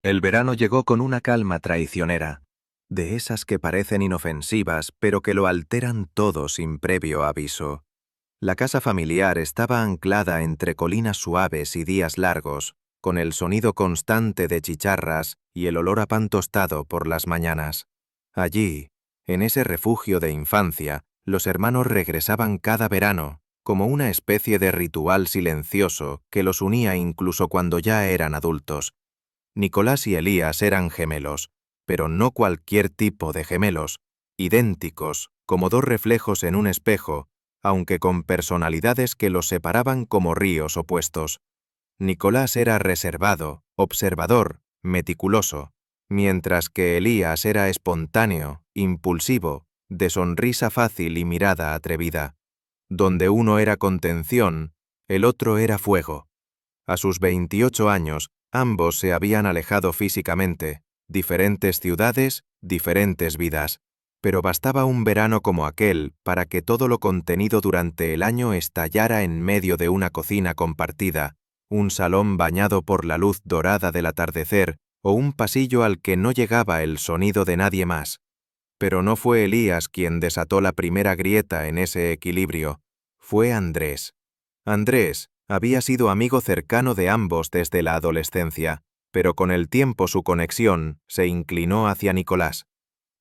El verano llegó con una calma traicionera, de esas que parecen inofensivas, pero que lo alteran todo sin previo aviso. La casa familiar estaba anclada entre colinas suaves y días largos, con el sonido constante de chicharras y el olor a pan tostado por las mañanas. Allí, en ese refugio de infancia, los hermanos regresaban cada verano, como una especie de ritual silencioso que los unía incluso cuando ya eran adultos. Nicolás y Elías eran gemelos, pero no cualquier tipo de gemelos, idénticos, como dos reflejos en un espejo, aunque con personalidades que los separaban como ríos opuestos. Nicolás era reservado, observador, meticuloso, mientras que Elías era espontáneo, impulsivo, de sonrisa fácil y mirada atrevida. Donde uno era contención, el otro era fuego. A sus 28 años, ambos se habían alejado físicamente, diferentes ciudades, diferentes vidas. Pero bastaba un verano como aquel para que todo lo contenido durante el año estallara en medio de una cocina compartida, un salón bañado por la luz dorada del atardecer o un pasillo al que no llegaba el sonido de nadie más. Pero no fue Elías quien desató la primera grieta en ese equilibrio, fue Andrés. Andrés había sido amigo cercano de ambos desde la adolescencia, pero con el tiempo su conexión se inclinó hacia Nicolás.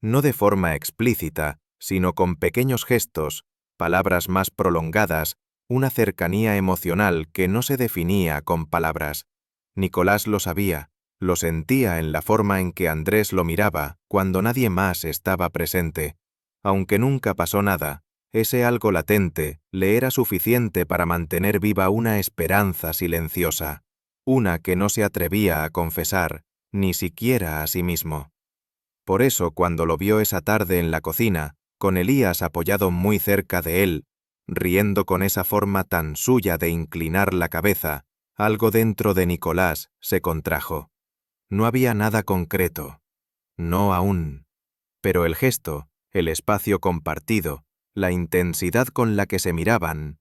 No de forma explícita, sino con pequeños gestos, palabras más prolongadas, una cercanía emocional que no se definía con palabras. Nicolás lo sabía, lo sentía en la forma en que Andrés lo miraba cuando nadie más estaba presente. Aunque nunca pasó nada, ese algo latente le era suficiente para mantener viva una esperanza silenciosa, una que no se atrevía a confesar, ni siquiera a sí mismo. Por eso, cuando lo vio esa tarde en la cocina, con Elías apoyado muy cerca de él, riendo con esa forma tan suya de inclinar la cabeza, algo dentro de Nicolás se contrajo. No había nada concreto. No aún. Pero el gesto, el espacio compartido, la intensidad con la que se miraban,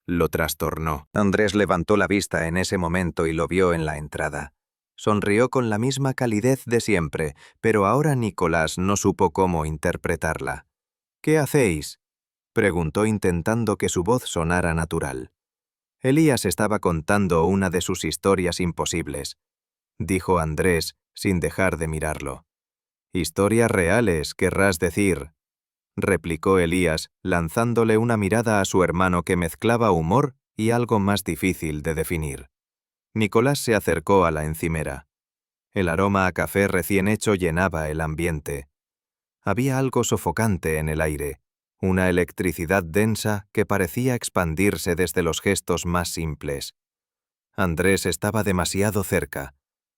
lo trastornó. Andrés levantó la vista en ese momento y lo vio en la entrada. Sonrió con la misma calidez de siempre, pero ahora Nicolás no supo cómo interpretarla. «¿Qué hacéis?», preguntó intentando que su voz sonara natural. Elías estaba contando una de sus historias imposibles, dijo Andrés sin dejar de mirarlo. «Historias reales, querrás decir», replicó Elías, lanzándole una mirada a su hermano que mezclaba humor y algo más difícil de definir. Nicolás se acercó a la encimera. El aroma a café recién hecho llenaba el ambiente. Había algo sofocante en el aire, una electricidad densa que parecía expandirse desde los gestos más simples. Andrés estaba demasiado cerca,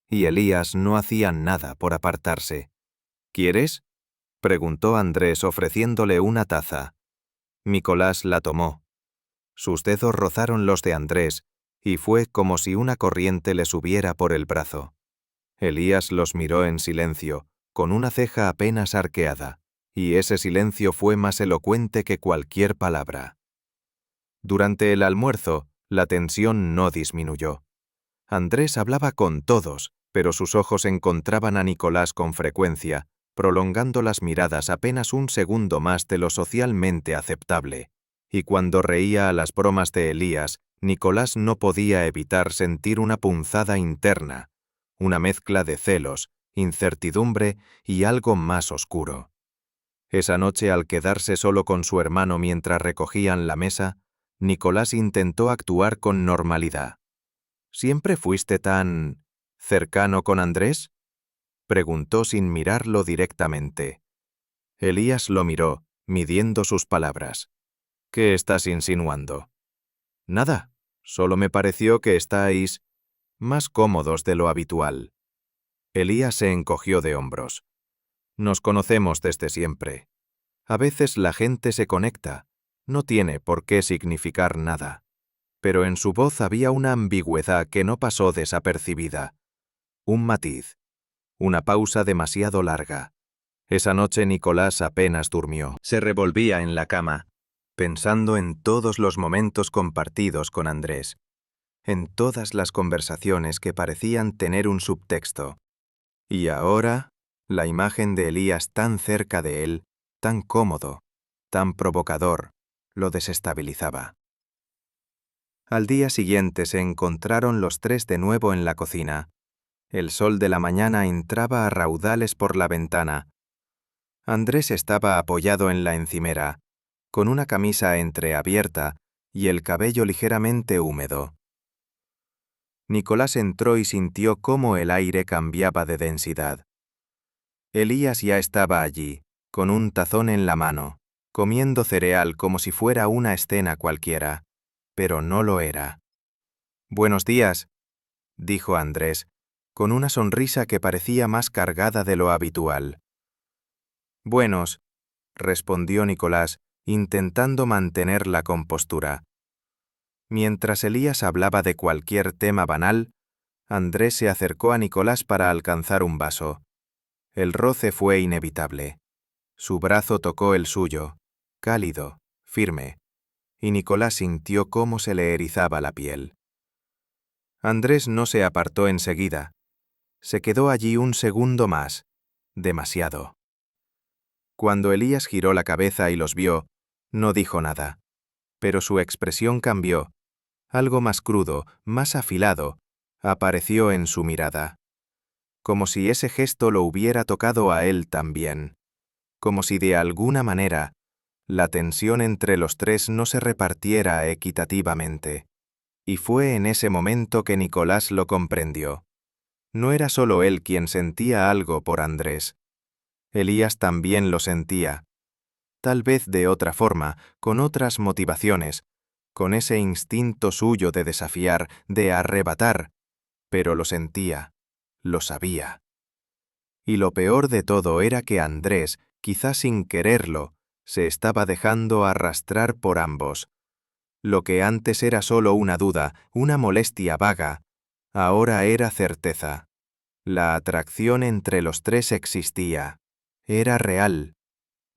y Elías no hacía nada por apartarse. «¿Quieres?», preguntó Andrés ofreciéndole una taza. Nicolás la tomó. Sus dedos rozaron los de Andrés, y fue como si una corriente le subiera por el brazo. Elías los miró en silencio, con una ceja apenas arqueada, y ese silencio fue más elocuente que cualquier palabra. Durante el almuerzo, la tensión no disminuyó. Andrés hablaba con todos, pero sus ojos encontraban a Nicolás con frecuencia, prolongando las miradas apenas un segundo más de lo socialmente aceptable. Y cuando reía a las bromas de Elías, Nicolás no podía evitar sentir una punzada interna, una mezcla de celos, incertidumbre y algo más oscuro. Esa noche, al quedarse solo con su hermano mientras recogían la mesa, Nicolás intentó actuar con normalidad. «¿Siempre fuiste tan cercano con Andrés?», preguntó sin mirarlo directamente. Elías lo miró, midiendo sus palabras. «¿Qué estás insinuando?». «Nada, solo me pareció que estáis más cómodos de lo habitual». Elías se encogió de hombros. «Nos conocemos desde siempre. A veces la gente se conecta, no tiene por qué significar nada». Pero en su voz había una ambigüedad que no pasó desapercibida. Un matiz. Una pausa demasiado larga. Esa noche Nicolás apenas durmió. Se revolvía en la cama, pensando en todos los momentos compartidos con Andrés, en todas las conversaciones que parecían tener un subtexto. Y ahora, la imagen de Elías tan cerca de él, tan cómodo, tan provocador, lo desestabilizaba. Al día siguiente se encontraron los tres de nuevo en la cocina. El sol de la mañana entraba a raudales por la ventana. Andrés estaba apoyado en la encimera, con una camisa entreabierta y el cabello ligeramente húmedo. Nicolás entró y sintió cómo el aire cambiaba de densidad. Elías ya estaba allí, con un tazón en la mano, comiendo cereal como si fuera una escena cualquiera, pero no lo era. «Buenos días», dijo Andrés, con una sonrisa que parecía más cargada de lo habitual. «Buenos», respondió Nicolás, intentando mantener la compostura. Mientras Elías hablaba de cualquier tema banal, Andrés se acercó a Nicolás para alcanzar un vaso. El roce fue inevitable. Su brazo tocó el suyo, cálido, firme, y Nicolás sintió cómo se le erizaba la piel. Andrés no se apartó enseguida. Se quedó allí un segundo más, demasiado. Cuando Elías giró la cabeza y los vio, no dijo nada, pero su expresión cambió. Algo más crudo, más afilado, apareció en su mirada. Como si ese gesto lo hubiera tocado a él también. Como si de alguna manera la tensión entre los tres no se repartiera equitativamente. Y fue en ese momento que Nicolás lo comprendió. No era solo él quien sentía algo por Andrés. Elías también lo sentía. Tal vez de otra forma, con otras motivaciones, con ese instinto suyo de desafiar, de arrebatar, pero lo sentía, lo sabía. Y lo peor de todo era que Andrés, quizás sin quererlo, se estaba dejando arrastrar por ambos. Lo que antes era solo una duda, una molestia vaga, ahora era certeza. La atracción entre los tres existía. Era real.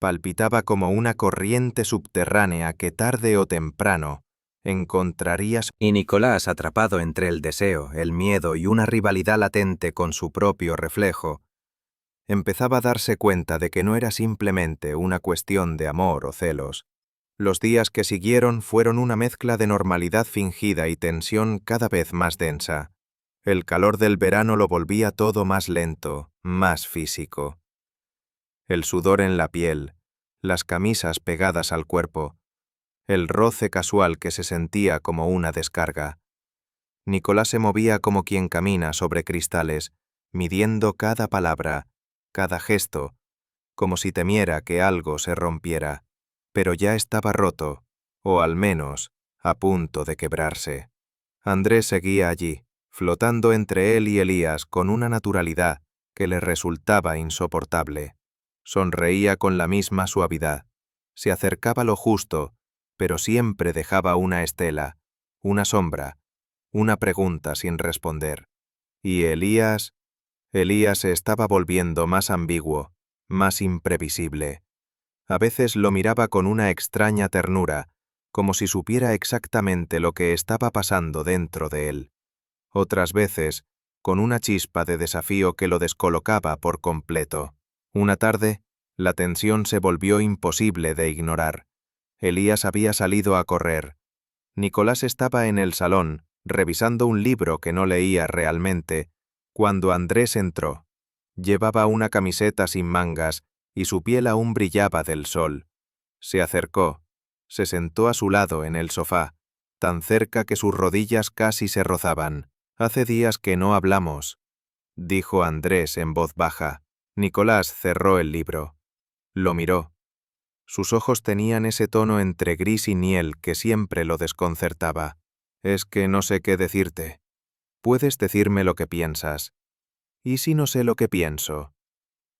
Palpitaba como una corriente subterránea que tarde o temprano encontrarías. Y Nicolás, atrapado entre el deseo, el miedo y una rivalidad latente con su propio reflejo, empezaba a darse cuenta de que no era simplemente una cuestión de amor o celos. Los días que siguieron fueron una mezcla de normalidad fingida y tensión cada vez más densa. El calor del verano lo volvía todo más lento, más físico. El sudor en la piel, las camisas pegadas al cuerpo, el roce casual que se sentía como una descarga. Nicolás se movía como quien camina sobre cristales, midiendo cada palabra, cada gesto, como si temiera que algo se rompiera, pero ya estaba roto, o al menos, a punto de quebrarse. Andrés seguía allí, flotando entre él y Elías con una naturalidad que le resultaba insoportable. Sonreía con la misma suavidad, se acercaba lo justo, pero siempre dejaba una estela, una sombra, una pregunta sin responder. Y Elías se estaba volviendo más ambiguo, más imprevisible. A veces lo miraba con una extraña ternura, como si supiera exactamente lo que estaba pasando dentro de él. Otras veces, con una chispa de desafío que lo descolocaba por completo. Una tarde, la tensión se volvió imposible de ignorar. Elías había salido a correr. Nicolás estaba en el salón, revisando un libro que no leía realmente, cuando Andrés entró. Llevaba una camiseta sin mangas y su piel aún brillaba del sol. Se acercó, se sentó a su lado en el sofá, tan cerca que sus rodillas casi se rozaban. «Hace días que no hablamos», dijo Andrés en voz baja. Nicolás cerró el libro. Lo miró. Sus ojos tenían ese tono entre gris y miel que siempre lo desconcertaba. «Es que no sé qué decirte. Puedes decirme lo que piensas». «¿Y si no sé lo que pienso?»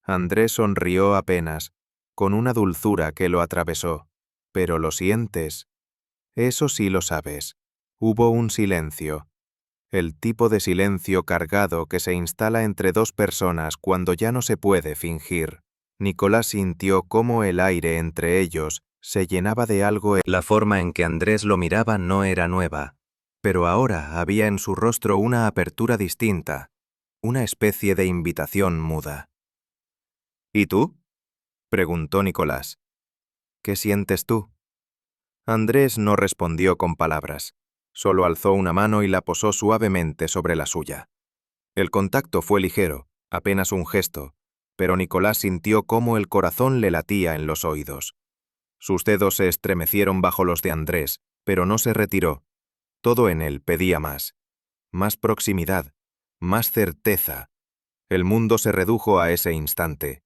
Andrés sonrió apenas, con una dulzura que lo atravesó. «¿Pero lo sientes?» «Eso sí lo sabes». Hubo un silencio. El tipo de silencio cargado que se instala entre dos personas cuando ya no se puede fingir. Nicolás sintió cómo el aire entre ellos se llenaba de algo. La forma en que Andrés lo miraba no era nueva, pero ahora había en su rostro una apertura distinta, una especie de invitación muda. ¿Y tú? Preguntó Nicolás. ¿Qué sientes tú? Andrés no respondió con palabras. Solo alzó una mano y la posó suavemente sobre la suya. El contacto fue ligero, apenas un gesto, pero Nicolás sintió cómo el corazón le latía en los oídos. Sus dedos se estremecieron bajo los de Andrés, pero no se retiró. Todo en él pedía más. Más proximidad, más certeza. El mundo se redujo a ese instante,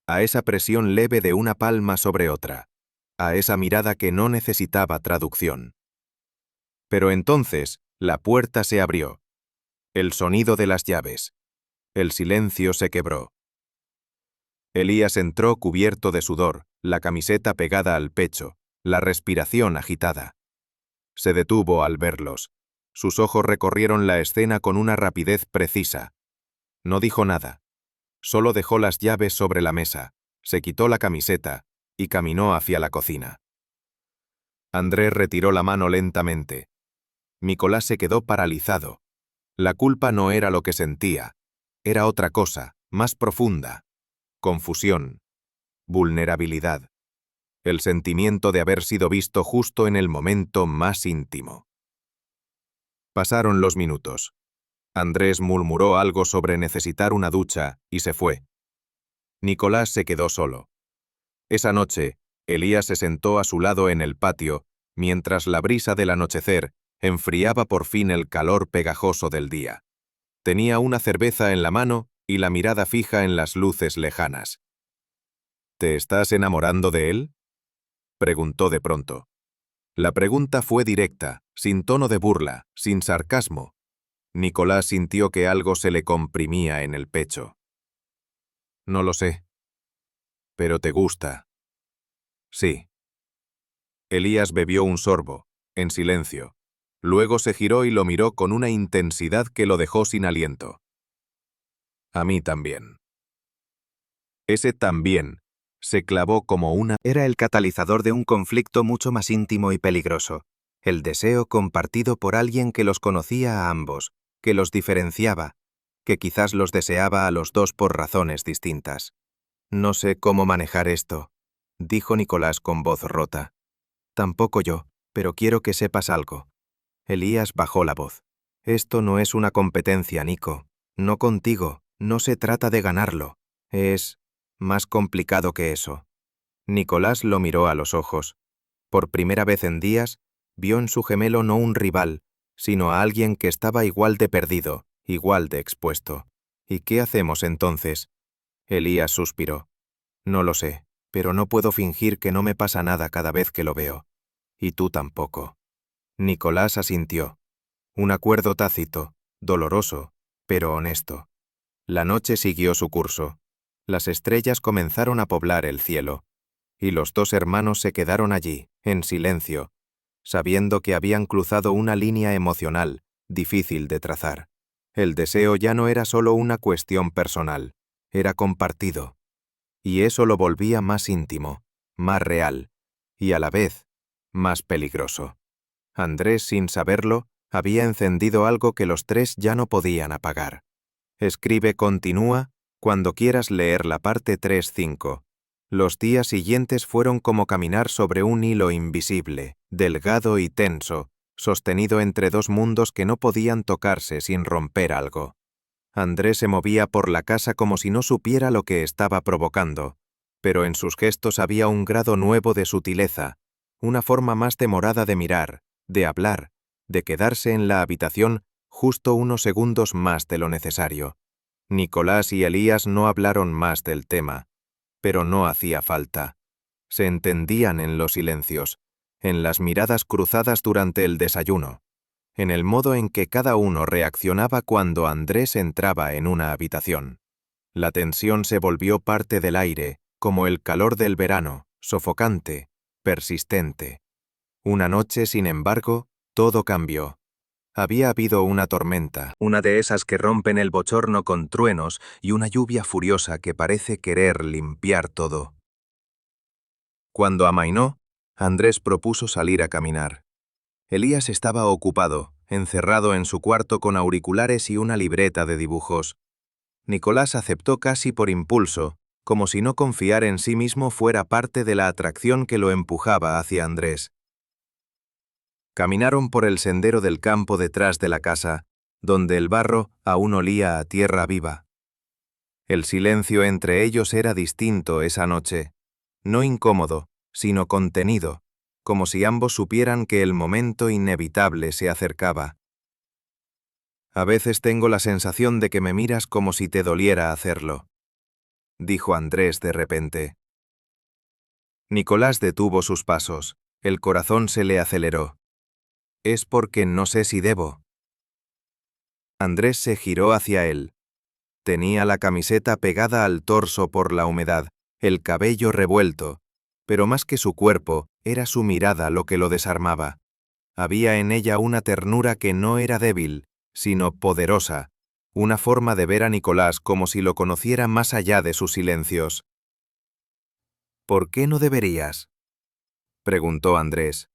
a esa presión leve de una palma sobre otra, a esa mirada que no necesitaba traducción. Pero entonces, la puerta se abrió. El sonido de las llaves. El silencio se quebró. Elías entró cubierto de sudor, la camiseta pegada al pecho, la respiración agitada. Se detuvo al verlos. Sus ojos recorrieron la escena con una rapidez precisa. No dijo nada. Solo dejó las llaves sobre la mesa, se quitó la camiseta y caminó hacia la cocina. Andrés retiró la mano lentamente. Nicolás se quedó paralizado. La culpa no era lo que sentía. Era otra cosa, más profunda. Confusión. Vulnerabilidad. El sentimiento de haber sido visto justo en el momento más íntimo. Pasaron los minutos. Andrés murmuró algo sobre necesitar una ducha y se fue. Nicolás se quedó solo. Esa noche, Elías se sentó a su lado en el patio, mientras la brisa del anochecer enfriaba por fin el calor pegajoso del día. Tenía una cerveza en la mano y la mirada fija en las luces lejanas. ¿Te estás enamorando de él?, preguntó de pronto. La pregunta fue directa, sin tono de burla, sin sarcasmo. Nicolás sintió que algo se le comprimía en el pecho. No lo sé. ¿Pero te gusta? Sí. Elías bebió un sorbo, en silencio. Luego se giró y lo miró con una intensidad que lo dejó sin aliento. A mí también. Ese también se clavó como una... Era el catalizador de un conflicto mucho más íntimo y peligroso. El deseo compartido por alguien que los conocía a ambos, que los diferenciaba, que quizás los deseaba a los dos por razones distintas. No sé cómo manejar esto, dijo Nicolás con voz rota. Tampoco yo, pero quiero que sepas algo. Elías bajó la voz. Esto no es una competencia, Nico. No contigo, no se trata de ganarlo. Es más complicado que eso. Nicolás lo miró a los ojos. Por primera vez en días, vio en su gemelo no un rival, sino a alguien que estaba igual de perdido, igual de expuesto. ¿Y qué hacemos entonces? Elías suspiró. No lo sé, pero no puedo fingir que no me pasa nada cada vez que lo veo. Y tú tampoco. Nicolás asintió. Un acuerdo tácito, doloroso, pero honesto. La noche siguió su curso. Las estrellas comenzaron a poblar el cielo. Y los dos hermanos se quedaron allí, en silencio, sabiendo que habían cruzado una línea emocional, difícil de trazar. El deseo ya no era solo una cuestión personal, era compartido. Y eso lo volvía más íntimo, más real, y a la vez, más peligroso. Andrés, sin saberlo, había encendido algo que los tres ya no podían apagar. Escribe continúa cuando quieras leer la parte 3-5. Los días siguientes fueron como caminar sobre un hilo invisible, delgado y tenso, sostenido entre dos mundos que no podían tocarse sin romper algo. Andrés se movía por la casa como si no supiera lo que estaba provocando, pero en sus gestos había un grado nuevo de sutileza, una forma más demorada de mirar, de hablar, de quedarse en la habitación justo unos segundos más de lo necesario. Nicolás y Elías no hablaron más del tema, pero no hacía falta. Se entendían en los silencios, en las miradas cruzadas durante el desayuno, en el modo en que cada uno reaccionaba cuando Andrés entraba en una habitación. La tensión se volvió parte del aire, como el calor del verano, sofocante, persistente. Una noche, sin embargo, todo cambió. Había habido una tormenta, una de esas que rompen el bochorno con truenos y una lluvia furiosa que parece querer limpiar todo. Cuando amainó, Andrés propuso salir a caminar. Elías estaba ocupado, encerrado en su cuarto con auriculares y una libreta de dibujos. Nicolás aceptó casi por impulso, como si no confiar en sí mismo fuera parte de la atracción que lo empujaba hacia Andrés. Caminaron por el sendero del campo detrás de la casa, donde el barro aún olía a tierra viva. El silencio entre ellos era distinto esa noche, no incómodo, sino contenido, como si ambos supieran que el momento inevitable se acercaba. A veces tengo la sensación de que me miras como si te doliera hacerlo, dijo Andrés de repente. Nicolás detuvo sus pasos, el corazón se le aceleró. Es porque no sé si debo. Andrés se giró hacia él. Tenía la camiseta pegada al torso por la humedad, el cabello revuelto, pero más que su cuerpo, era su mirada lo que lo desarmaba. Había en ella una ternura que no era débil, sino poderosa, una forma de ver a Nicolás como si lo conociera más allá de sus silencios. ¿Por qué no deberías?, preguntó Andrés.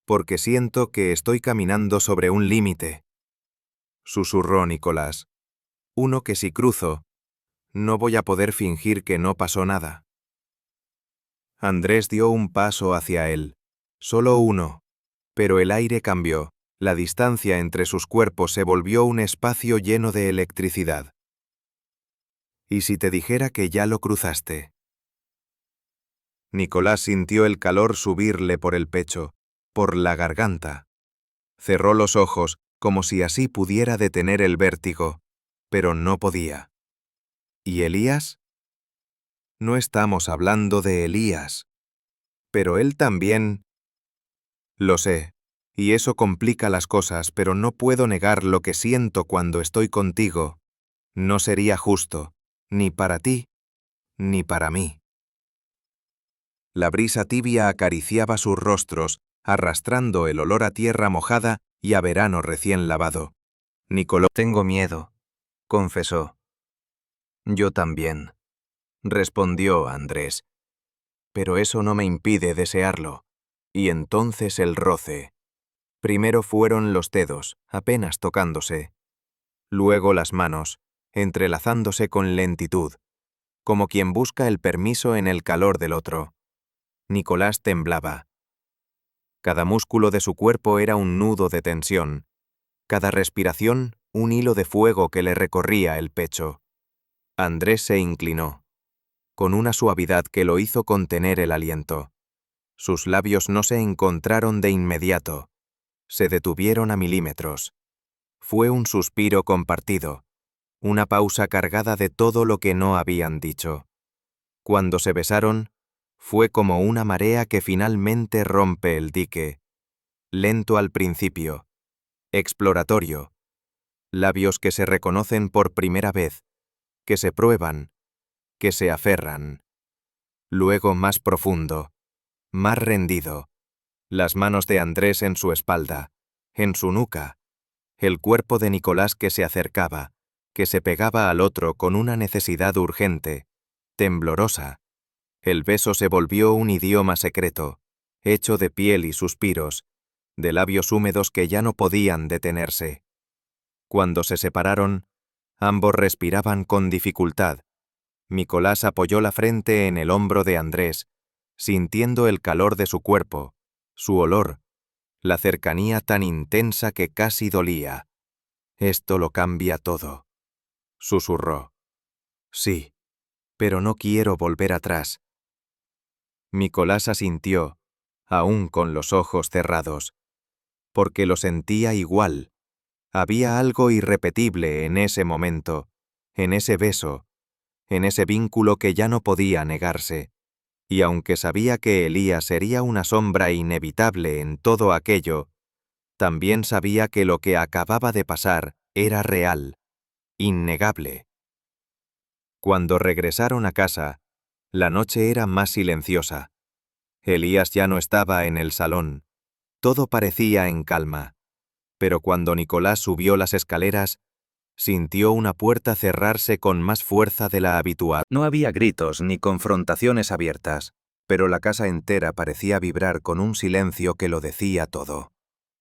Porque siento que estoy caminando sobre un límite, susurró Nicolás. Uno que si cruzo, no voy a poder fingir que no pasó nada. Andrés dio un paso hacia él, solo uno, pero el aire cambió, la distancia entre sus cuerpos se volvió un espacio lleno de electricidad. ¿Y si te dijera que ya lo cruzaste? Nicolás sintió el calor subirle por el pecho, por la garganta. Cerró los ojos, como si así pudiera detener el vértigo, pero no podía. ¿Y Elías? No estamos hablando de Elías. Pero él también... Lo sé, y eso complica las cosas, pero no puedo negar lo que siento cuando estoy contigo. No sería justo, ni para ti, ni para mí. La brisa tibia acariciaba sus rostros, arrastrando el olor a tierra mojada y a verano recién lavado. Nicolás, tengo miedo, confesó. Yo también, respondió Andrés. Pero eso no me impide desearlo. Y entonces el roce. Primero fueron los dedos, apenas tocándose. Luego las manos, entrelazándose con lentitud, como quien busca el permiso en el calor del otro. Nicolás temblaba. Cada músculo de su cuerpo era un nudo de tensión. Cada respiración, un hilo de fuego que le recorría el pecho. Andrés se inclinó, con una suavidad que lo hizo contener el aliento. Sus labios no se encontraron de inmediato. Se detuvieron a milímetros. Fue un suspiro compartido, una pausa cargada de todo lo que no habían dicho. Cuando se besaron, fue como una marea que finalmente rompe el dique. Lento al principio, exploratorio. Labios que se reconocen por primera vez, que se prueban, que se aferran. Luego más profundo, más rendido. Las manos de Andrés en su espalda, en su nuca. El cuerpo de Nicolás que se acercaba, que se pegaba al otro con una necesidad urgente, temblorosa. El beso se volvió un idioma secreto, hecho de piel y suspiros, de labios húmedos que ya no podían detenerse. Cuando se separaron, ambos respiraban con dificultad. Nicolás apoyó la frente en el hombro de Andrés, sintiendo el calor de su cuerpo, su olor, la cercanía tan intensa que casi dolía. Esto lo cambia todo, susurró. Sí, pero no quiero volver atrás. Nicolás asintió, aún con los ojos cerrados, porque lo sentía igual. Había algo irrepetible en ese momento, en ese beso, en ese vínculo que ya no podía negarse. Y aunque sabía que Elías sería una sombra inevitable en todo aquello, también sabía que lo que acababa de pasar era real, innegable. Cuando regresaron a casa, la noche era más silenciosa. Elías ya no estaba en el salón. Todo parecía en calma. Pero cuando Nicolás subió las escaleras, sintió una puerta cerrarse con más fuerza de la habitual. No había gritos ni confrontaciones abiertas, pero la casa entera parecía vibrar con un silencio que lo decía todo.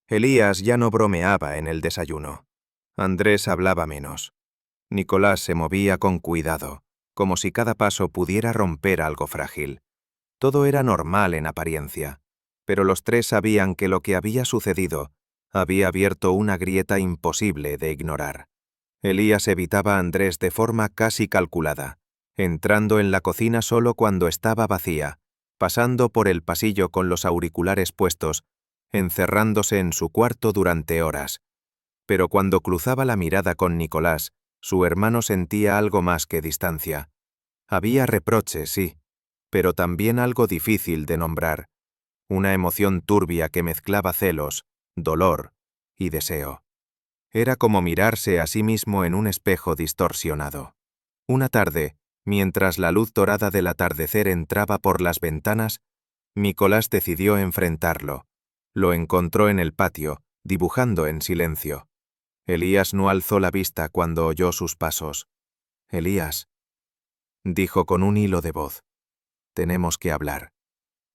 Elías ya no bromeaba en el desayuno. Andrés hablaba menos. Nicolás se movía con cuidado, como si cada paso pudiera romper algo frágil. Todo era normal en apariencia, pero los tres sabían que lo que había sucedido había abierto una grieta imposible de ignorar. Elías evitaba a Andrés de forma casi calculada, entrando en la cocina solo cuando estaba vacía, pasando por el pasillo con los auriculares puestos, encerrándose en su cuarto durante horas. Pero cuando cruzaba la mirada con Nicolás, su hermano sentía algo más que distancia. Había reproche, sí, pero también algo difícil de nombrar, una emoción turbia que mezclaba celos, dolor y deseo. Era como mirarse a sí mismo en un espejo distorsionado. Una tarde, mientras la luz dorada del atardecer entraba por las ventanas, Nicolás decidió enfrentarlo. Lo encontró en el patio, dibujando en silencio. Elías no alzó la vista cuando oyó sus pasos. «Elías», dijo con un hilo de voz, «tenemos que hablar».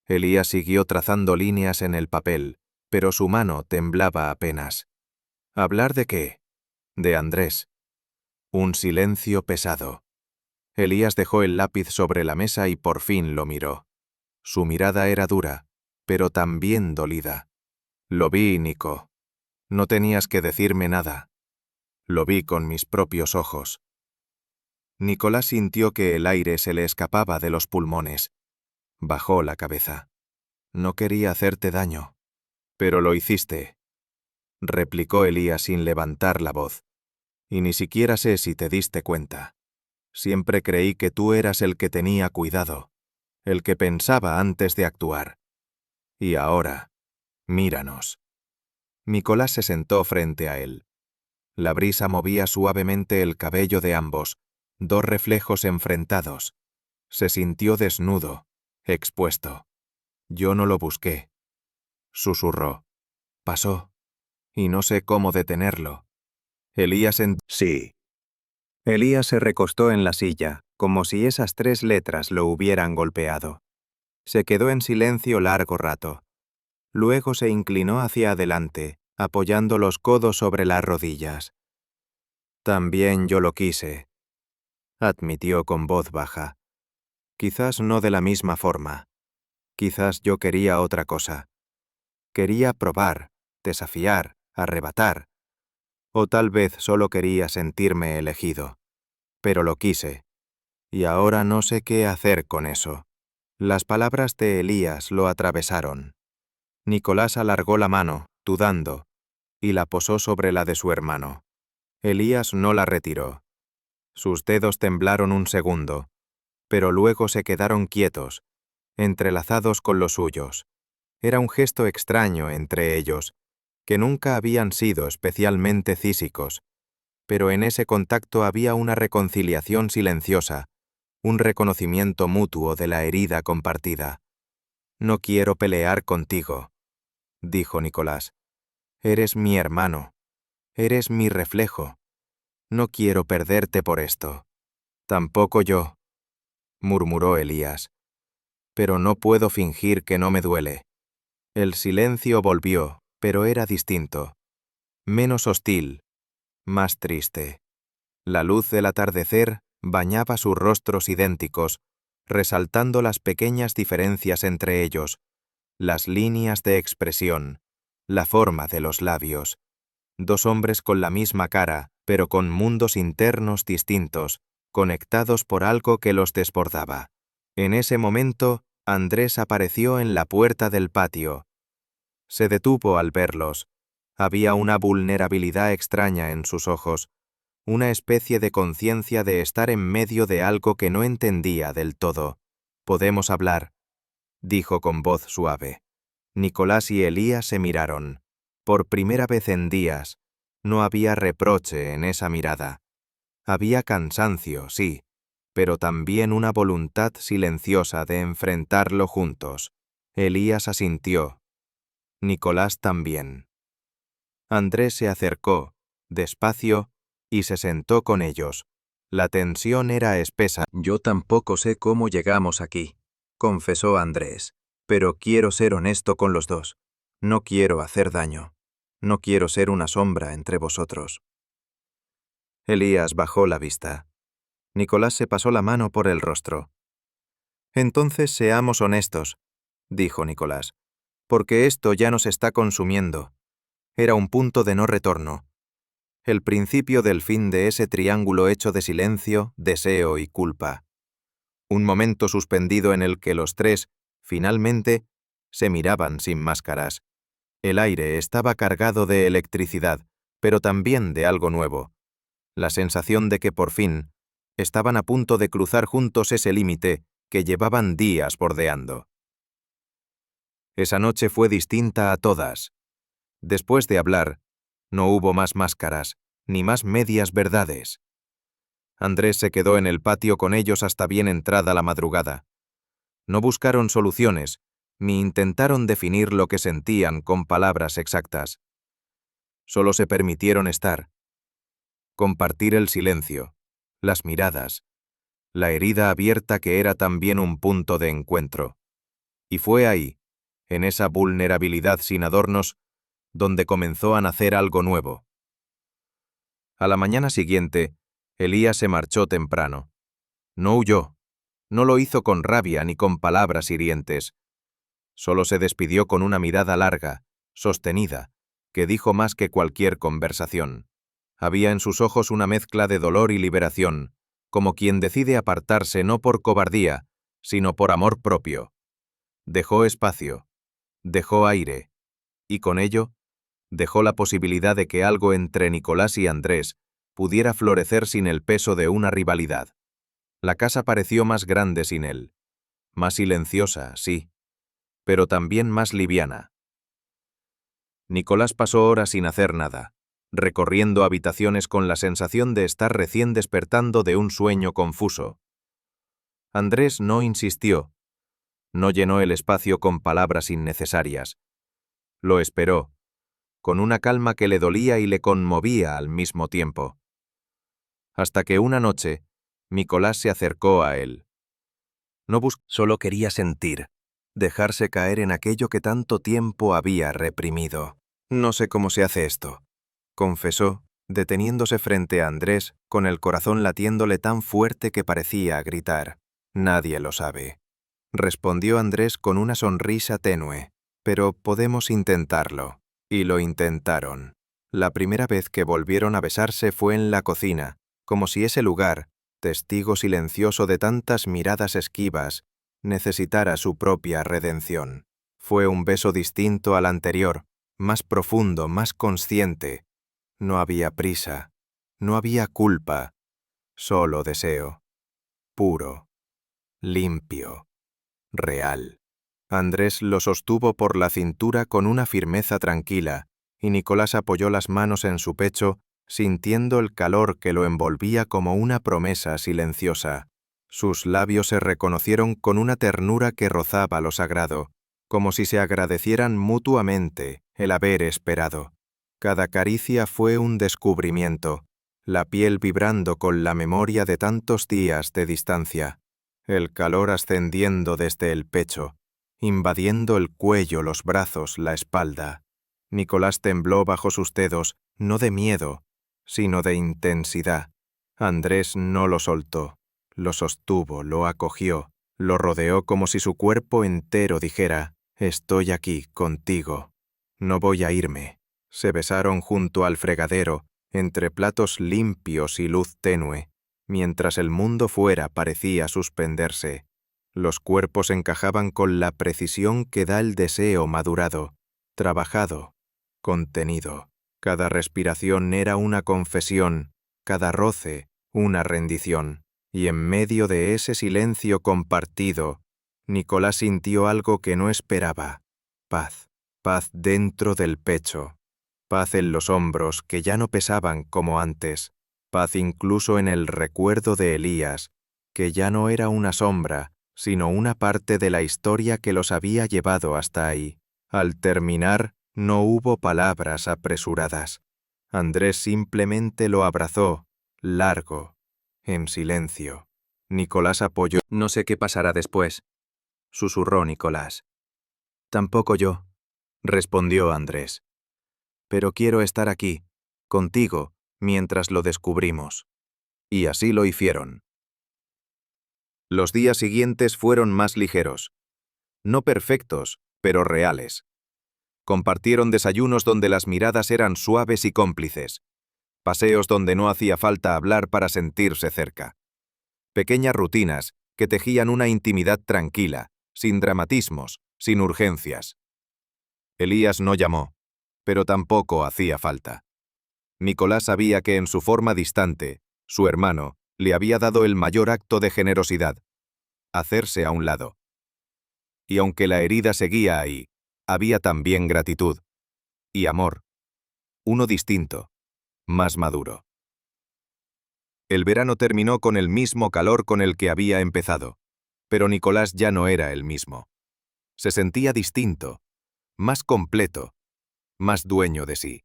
Elías siguió trazando líneas en el papel, pero su mano temblaba apenas. ¿Hablar de qué? De Andrés. Un silencio pesado. Elías dejó el lápiz sobre la mesa y por fin lo miró. Su mirada era dura, pero también dolida. Lo vi, Nico. No tenías que decirme nada. Lo vi con mis propios ojos. Nicolás sintió que el aire se le escapaba de los pulmones. Bajó la cabeza. No quería hacerte daño. Pero lo hiciste, replicó Elías sin levantar la voz. Y ni siquiera sé si te diste cuenta. Siempre creí que tú eras el que tenía cuidado, el que pensaba antes de actuar. Y ahora, míranos. Nicolás se sentó frente a él. La brisa movía suavemente el cabello de ambos, dos reflejos enfrentados. Se sintió desnudo, expuesto. Yo no lo busqué. Susurró. Pasó. Y no sé cómo detenerlo. Sí. Elías se recostó en la silla, como si esas 3 letras lo hubieran golpeado. Se quedó en silencio largo rato. Luego se inclinó hacia adelante, apoyando los codos sobre las rodillas. También yo lo quise, admitió con voz baja. Quizás no de la misma forma. Quizás yo quería otra cosa. Quería probar, desafiar, arrebatar. O tal vez solo quería sentirme elegido. Pero lo quise. Y ahora no sé qué hacer con eso. Las palabras de Elías lo atravesaron. Nicolás alargó la mano, dudando, y la posó sobre la de su hermano. Elías no la retiró. Sus dedos temblaron un segundo, pero luego se quedaron quietos, entrelazados con los suyos. Era un gesto extraño entre ellos, que nunca habían sido especialmente físicos, pero en ese contacto había una reconciliación silenciosa, un reconocimiento mutuo de la herida compartida. «No quiero pelear contigo», dijo Nicolás. «Eres mi hermano. Eres mi reflejo. No quiero perderte por esto». «Tampoco yo», murmuró Elías. «Pero no puedo fingir que no me duele». El silencio volvió, pero era distinto. Menos hostil, más triste. La luz del atardecer bañaba sus rostros idénticos, resaltando las pequeñas diferencias entre ellos, las líneas de expresión, la forma de los labios. Dos hombres con la misma cara, pero con mundos internos distintos, conectados por algo que los desbordaba. En ese momento, Andrés apareció en la puerta del patio. Se detuvo al verlos. Había una vulnerabilidad extraña en sus ojos, una especie de conciencia de estar en medio de algo que no entendía del todo. «Podemos hablar», dijo con voz suave. Nicolás y Elías se miraron. Por primera vez en días, no había reproche en esa mirada. Había cansancio, sí, pero también una voluntad silenciosa de enfrentarlo juntos. Elías asintió. Nicolás también. Andrés se acercó, despacio, y se sentó con ellos. La tensión era espesa. «Yo tampoco sé cómo llegamos aquí», confesó Andrés, «pero quiero ser honesto con los dos. No quiero hacer daño. No quiero ser una sombra entre vosotros». Elías bajó la vista. Nicolás se pasó la mano por el rostro. «Entonces seamos honestos», dijo Nicolás, «porque esto ya nos está consumiendo. Era un punto de no retorno. El principio del fin de ese triángulo hecho de silencio, deseo y culpa. Un momento suspendido en el que los tres, finalmente, se miraban sin máscaras. El aire estaba cargado de electricidad, pero también de algo nuevo. La sensación de que por fin estaban a punto de cruzar juntos ese límite que llevaban días bordeando. Esa noche fue distinta a todas. Después de hablar, no hubo más máscaras, ni más medias verdades. Andrés se quedó en el patio con ellos hasta bien entrada la madrugada. No buscaron soluciones, ni intentaron definir lo que sentían con palabras exactas. Solo se permitieron estar. Compartir el silencio, las miradas, la herida abierta que era también un punto de encuentro. Y fue ahí, en esa vulnerabilidad sin adornos, donde comenzó a nacer algo nuevo. A la mañana siguiente, Elías se marchó temprano. No huyó. No lo hizo con rabia ni con palabras hirientes. Solo se despidió con una mirada larga, sostenida, que dijo más que cualquier conversación. Había en sus ojos una mezcla de dolor y liberación, como quien decide apartarse no por cobardía, sino por amor propio. Dejó espacio, dejó aire, y con ello, dejó la posibilidad de que algo entre Nicolás y Andrés pudiera florecer sin el peso de una rivalidad. La casa pareció más grande sin él, más silenciosa, sí, pero también más liviana. Nicolás pasó horas sin hacer nada, recorriendo habitaciones con la sensación de estar recién despertando de un sueño confuso. Andrés no insistió, no llenó el espacio con palabras innecesarias. Lo esperó, con una calma que le dolía y le conmovía al mismo tiempo. Hasta que una noche, Nicolás se acercó a él. Solo quería sentir, dejarse caer en aquello que tanto tiempo había reprimido. «No sé cómo se hace esto», confesó, deteniéndose frente a Andrés, con el corazón latiéndole tan fuerte que parecía gritar. «Nadie lo sabe», respondió Andrés con una sonrisa tenue. «Pero podemos intentarlo». Y lo intentaron. La primera vez que volvieron a besarse fue en la cocina, como si ese lugar, testigo silencioso de tantas miradas esquivas, necesitara su propia redención. Fue un beso distinto al anterior, más profundo, más consciente. No había prisa, no había culpa, solo deseo. Puro, limpio, real. Andrés lo sostuvo por la cintura con una firmeza tranquila, y Nicolás apoyó las manos en su pecho, sintiendo el calor que lo envolvía como una promesa silenciosa. Sus labios se reconocieron con una ternura que rozaba lo sagrado, como si se agradecieran mutuamente el haber esperado. Cada caricia fue un descubrimiento, la piel vibrando con la memoria de tantos días de distancia, el calor ascendiendo desde el pecho, invadiendo el cuello, los brazos, la espalda. Nicolás tembló bajo sus dedos, no de miedo, sino de intensidad. Andrés no lo soltó, lo sostuvo, lo acogió, lo rodeó como si su cuerpo entero dijera: «Estoy aquí, contigo. No voy a irme». Se besaron junto al fregadero, entre platos limpios y luz tenue, mientras el mundo fuera parecía suspenderse. Los cuerpos encajaban con la precisión que da el deseo madurado, trabajado, contenido. Cada respiración era una confesión, cada roce una rendición. Y en medio de ese silencio compartido, Nicolás sintió algo que no esperaba: paz. Paz dentro del pecho, paz en los hombros que ya no pesaban como antes, paz incluso en el recuerdo de Elías, que ya no era una sombra, sino una parte de la historia que los había llevado hasta ahí. Al terminar, no hubo palabras apresuradas. Andrés simplemente lo abrazó, largo, en silencio. Nicolás apoyó. «No sé qué pasará después», susurró Nicolás. «Tampoco yo», respondió Andrés. «Pero quiero estar aquí, contigo, mientras lo descubrimos. Y así lo hicieron. Los días siguientes fueron más ligeros. No perfectos, pero reales. Compartieron desayunos donde las miradas eran suaves y cómplices. Paseos donde no hacía falta hablar para sentirse cerca. Pequeñas rutinas que tejían una intimidad tranquila, sin dramatismos, sin urgencias. Elías no llamó, pero tampoco hacía falta. Nicolás sabía que en su forma distante, su hermano le había dado el mayor acto de generosidad: hacerse a un lado. Y aunque la herida seguía ahí, había también gratitud y amor. Uno distinto, más maduro. El verano terminó con el mismo calor con el que había empezado, pero Nicolás ya no era el mismo. Se sentía distinto, más completo, más dueño de sí.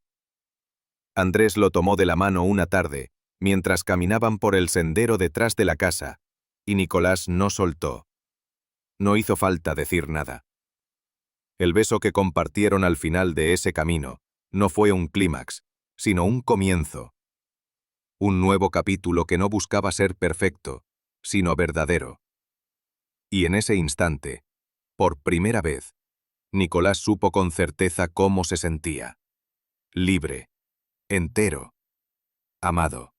Andrés lo tomó de la mano una tarde, mientras caminaban por el sendero detrás de la casa, y Nicolás no soltó. No hizo falta decir nada. El beso que compartieron al final de ese camino no fue un clímax, sino un comienzo. Un nuevo capítulo que no buscaba ser perfecto, sino verdadero. Y en ese instante, por primera vez, Nicolás supo con certeza cómo se sentía. Libre, entero, amado.